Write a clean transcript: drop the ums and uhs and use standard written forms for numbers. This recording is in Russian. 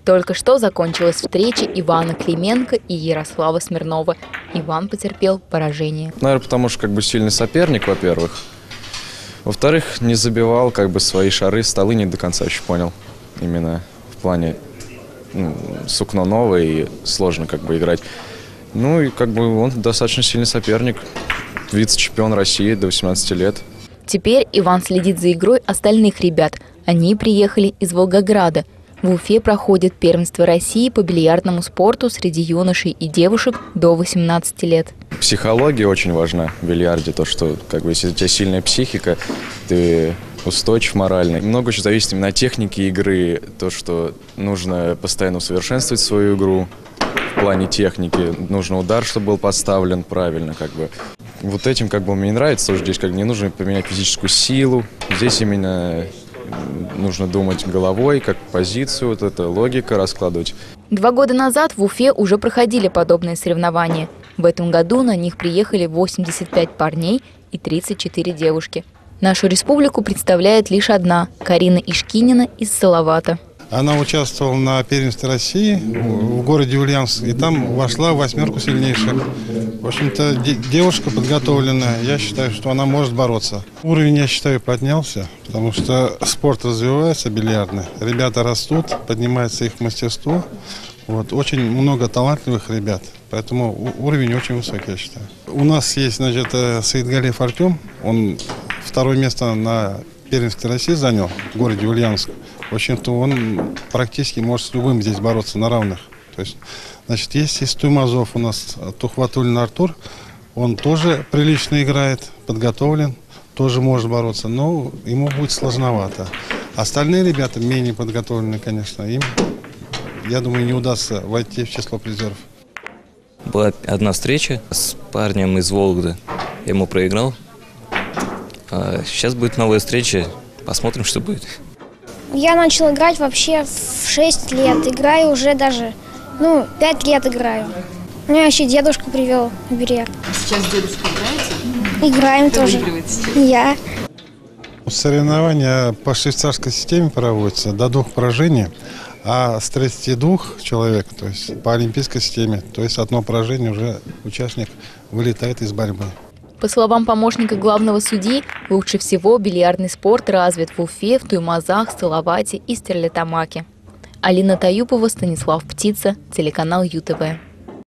Только что закончилась встреча Ивана Клименко и Ярослава Смирнова. Иван потерпел поражение. Наверное, потому что сильный соперник, во-первых. Во-вторых, не забивал свои шары, столы не до конца еще понял. Именно в плане сукно новое и сложно играть. Ну и он достаточно сильный соперник. Вице-чемпион России до 18 лет. Теперь Иван следит за игрой остальных ребят. Они приехали из Волгограда. В Уфе проходит первенство России по бильярдному спорту среди юношей и девушек до 18 лет. Психология очень важна в бильярде. То, что если у тебя сильная психика, ты устойчив морально. Много еще зависит именно от техники игры. То, что нужно постоянно усовершенствовать свою игру. В плане техники нужно удар, чтобы был поставлен правильно. Вот этим мне нравится, что здесь не нужно поменять физическую силу. Здесь именно нужно думать головой, как позицию, вот эта логика раскладывать. 2 года назад в Уфе уже проходили подобные соревнования. В этом году на них приехали 85 парней и 34 девушки. Нашу республику представляет лишь одна – Карина Ишкинина из Салавата. Она участвовала на первенстве России в городе Ульяновск, и там вошла в 8 сильнейших. В общем-то, девушка подготовленная, я считаю, что она может бороться. Уровень, я считаю, поднялся, потому что спорт развивается, бильярдный. Ребята растут, поднимается их мастерство. Очень много талантливых ребят, поэтому уровень очень высокий, я считаю. У нас есть, Саидгалиев Артем, он 2-е место на первенстве России занял в городе Ульяновск. В общем-то, он практически может с любым здесь бороться на равных. То есть, есть из Туймазов у нас Тухватуллин Артур. Он тоже прилично играет, подготовлен, тоже может бороться, но ему будет сложновато. Остальные ребята менее подготовлены, конечно, им, я думаю, не удастся войти в число призеров. Была одна встреча с парнем из Вологды. Я ему проиграл. Сейчас будет новая встреча. Посмотрим, что будет. Я начал играть вообще в 6 лет. Играю уже даже, 5 лет играю. Меня вообще дедушка привел в бильярд. Сейчас с дедушкой играете? Играем тоже. Я. Соревнования по швейцарской системе проводятся до 2 поражений, а с 32 человек, то есть по олимпийской системе, то есть 1 поражение уже участник вылетает из борьбы. По словам помощника главного судьи, лучше всего бильярдный спорт развит в Уфе, в Туймазах, Салавате и Стерлитамаке. Алина Таюпова, Станислав Птица, телеканал ЮТВ.